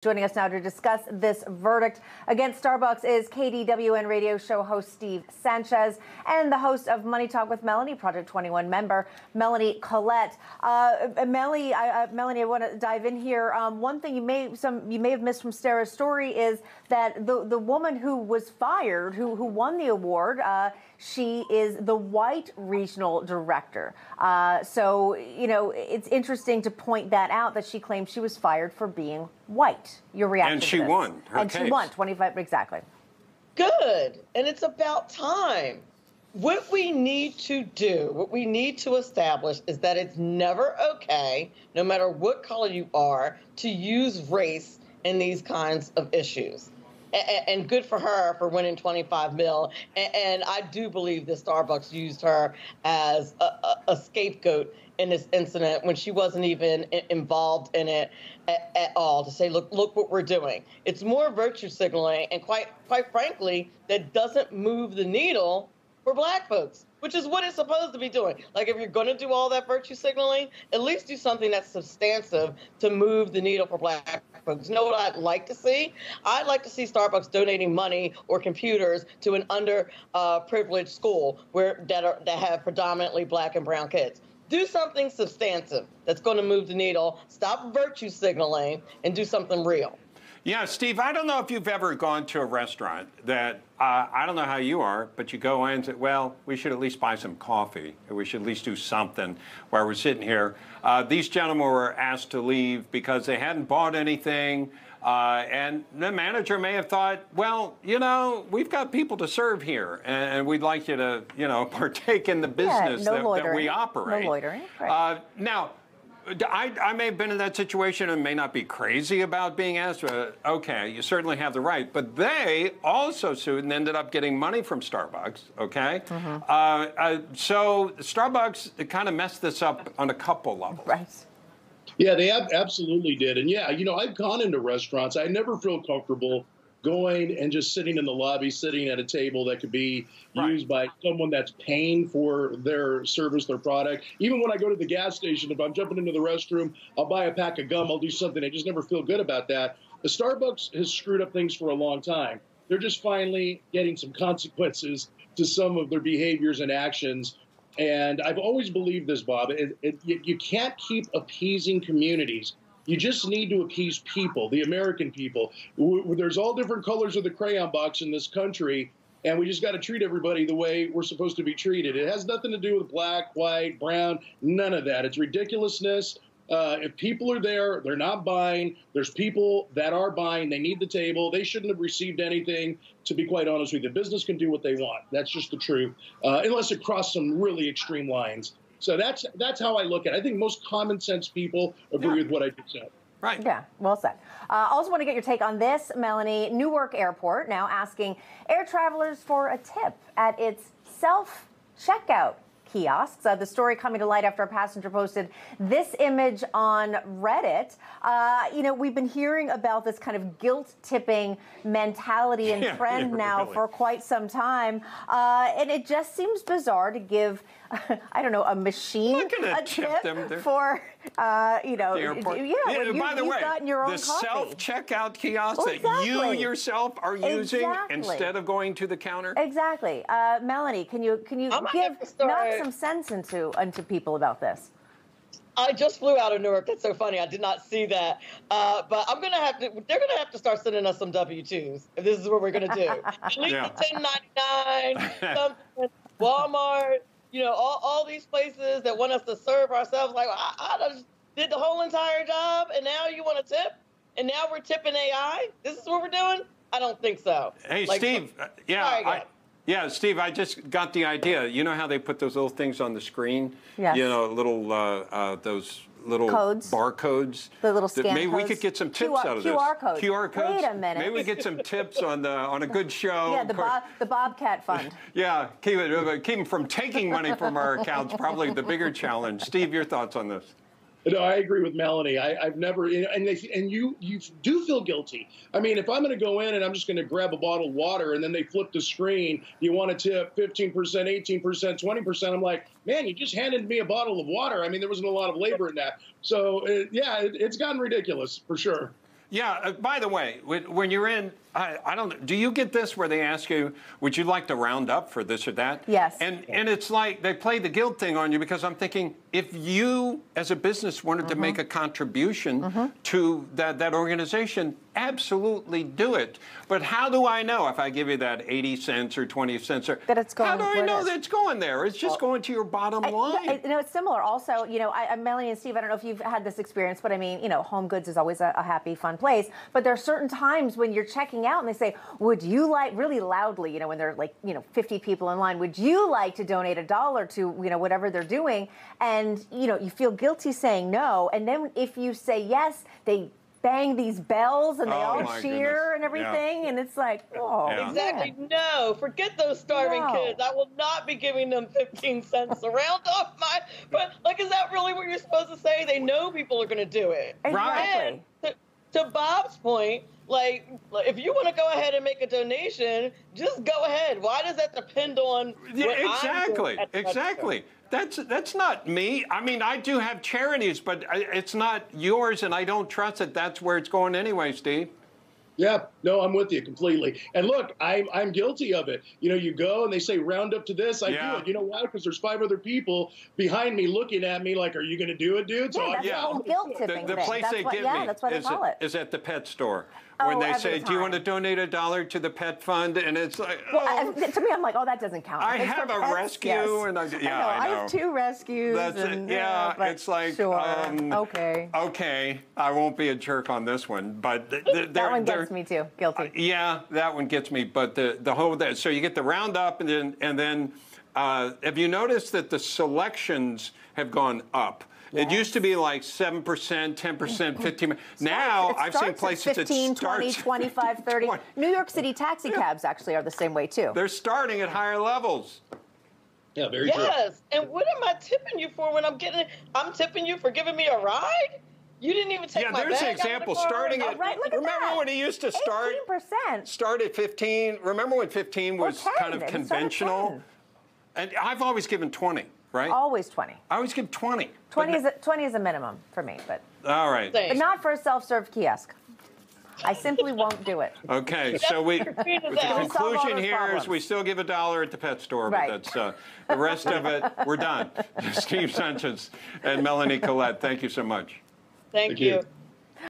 Joining us now to discuss this verdict against Starbucks is KDWN radio show host Steve Sanchez and the host of Money Talk with Melanie, Project 21 member Melanie Collette. Melanie, I want to dive in here. One thing you may have missed from Sarah's story is that the woman who was fired, who won the award, she is the white regional director. So, you know, it's interesting to point that out, that she claimed she was fired for being white. Your reaction and to she this? won her and case. She won 25, exactly. Good. And it's about time. What we need to do, what we need to establish is that it's never okay, no matter what color you are, to use race in these kinds of issues. And good for her for winning 25 mil. And I do believe that Starbucks used her as a scapegoat in this incident when she wasn't even involved in it at all, to say, look what we're doing. It's more virtue signaling, and quite frankly, that doesn't move the needle for Black folks, which is what it's supposed to be doing. Like, if you're going to do all that virtue signaling, at least do something that's substantive to move the needle for Black folks. You know what I'd like to see? I'd like to see Starbucks donating money or computers to an underprivileged school that have predominantly Black and brown kids. Do something substantive that's going to move the needle. Stop virtue signaling and do something real. Yeah, Steve, I don't know if you've ever gone to a restaurant that, I don't know how you are, but you go in and say, well, we should at least buy some coffee, or we should at least do something while we're sitting here. These gentlemen were asked to leave because they hadn't bought anything, and the manager may have thought, well, you know, we've got people to serve here, and we'd like you to, you know, partake in the business that we operate. No loitering, right. Now, I may have been in that situation and may not be crazy about being asked. Okay, you certainly have the right. But they also sued and ended up getting money from Starbucks, okay? So Starbucks kind of messed this up on a couple levels. Right. Yeah, they absolutely did. And yeah, you know, I've gone into restaurants. I never feel comfortable going and just sitting in the lobby, sitting at a table that could be used by someone that's paying for their service, their product. Even when I go to the gas station, if I'm jumping into the restroom, I'll buy a pack of gum, I'll do something. I just never feel good about that. The Starbucks has screwed up things for a long time. They're just finally getting some consequences to some of their behaviors and actions. And I've always believed this, Bob. You can't keep appeasing communities. You just need to appease people, the American people. There's all different colors of the crayon box in this country, and we just got to treat everybody the way we're supposed to be treated. It has nothing to do with black, white, brown, none of that. It's ridiculousness. If people are there, they're not buying. There's people that are buying. They need the table. They shouldn't have received anything, to be quite honest with you. Business can do what they want. That's just the truth, unless it crosses some really extreme lines. So that's how I look at it. I think most common sense people agree with what I just said. Right. Yeah, well said. Also want to get your take on this, Melanie. Newark Airport now asking air travelers for a tip at its self-checkout kiosks. The story coming to light after a passenger posted this image on Reddit. You know, we've been hearing about this kind of guilt-tipping mentality and trend now for quite some time. And it just seems bizarre to give, I don't know, a machine a tip for, you know, by the way, gotten your own the coffee. Self-checkout kiosk that you yourself are using instead of going to the counter? Exactly. Melanie, can you knock some sense into people about this? I just flew out of Newark. That's so funny. I did not see that. But they're going to have to start sending us some W-2s if this is what we're going to do. At least the 1099, something, Walmart, you know, all these places that want us to serve ourselves. Like, I just did the whole entire job, and now you want to tip? And now we're tipping AI? This is what we're doing? I don't think so. Hey, like, Steve, yeah, Steve, I just got the idea. You know how they put those little things on the screen? Yes. You know, those little codes. Barcodes. The little scan Maybe codes. we could get some tips out of this. QR codes. QR codes. Wait a minute. Maybe we get some tips on a good show. Yeah, the Bobcat Fund. Yeah, keep them from taking money from our accounts, probably the bigger challenge. Steve, your thoughts on this? No, I agree with Melanie. I've never, and you do feel guilty. I mean, if I'm going to go in and I'm just going to grab a bottle of water and then they flip the screen, you want to tip 15%, 18%, 20%. I'm like, man, you just handed me a bottle of water. I mean, there wasn't a lot of labor in that. So, yeah, it's gotten ridiculous for sure. Yeah, by the way, when you're in, I don't know, do you get this where they ask you, would you like to round up for this or that? Yes. And it's like they play the guilt thing on you because I'm thinking, if you as a business wanted to make a contribution to that organization, absolutely do it. But how do I know if I give you that 80 cents or 20 cents? That it's going how do I where it know is? that it's going there? It's just going to your bottom line. It's similar. Also, Melanie and Steve, I don't know if you've had this experience, but I mean, home goods is always a happy, fun place. But there are certain times when you're checking out and they say, would you like, really loudly, when there are like, 50 people in line, would you like to donate $1 to, whatever they're doing? And, you feel guilty saying no. And then if you say yes, they bang these bells and they all cheer and everything. And it's like, oh, exactly. No, forget those starving kids. I will not be giving them 15 cents to round off my, but like, is that really what you're supposed to say? They know people are going to do it. Exactly. And to Bob's point, like, if you want to go ahead and make a donation, just go ahead. Why does that depend on what exactly, I'm doing exactly. That's not me. I mean, I do have charities, but it's not yours, and I don't trust it. That's where it's going anyway, Steve. Yeah, no, I'm with you completely. And look, I'm guilty of it. You go and they say round up to this. I do it. You know why? Because there's 5 other people behind me looking at me like, are you going to do it, dude? Yeah, that's the whole guilt tipping the thing. place they give me that's why they call it. is at the pet store. When they say, do you want to donate $1 to the pet fund? And it's like, well, to me, I'm like, oh, that doesn't count. I have a rescue. Yes. And I have 2 rescues. That's it. Yeah, it's like, sure. Okay. Okay, I won't be a jerk on this one, but that one gets me too. Guilty. Yeah, that one gets me. But the whole so you get the roundup, and then have you noticed that the selections have gone up? Yes. It used to be like 7%, 10%, 15%. Now I've seen places 15, that start 20, 25, 30. 20. New York City taxi cabs actually are the same way too. They're starting at higher levels. Yeah, very true. Yes, and what am I tipping you for when I'm tipping you for giving me a ride? You didn't even take my bag. Yeah, there's an example. Starting at, remember when he used to start? 18%. Start at 15. Remember when 15 was kind of conventional? And I've always given 20. Right? Always 20. I always give 20. 20 is a minimum for me, but all right. But not for a self-serve kiosk. I simply won't do it. Okay, so the conclusion here is we still give $1 at the pet store, but that's the rest of it. We're done. Steve Sanchez and Melanie Collette, thank you so much. Thank you.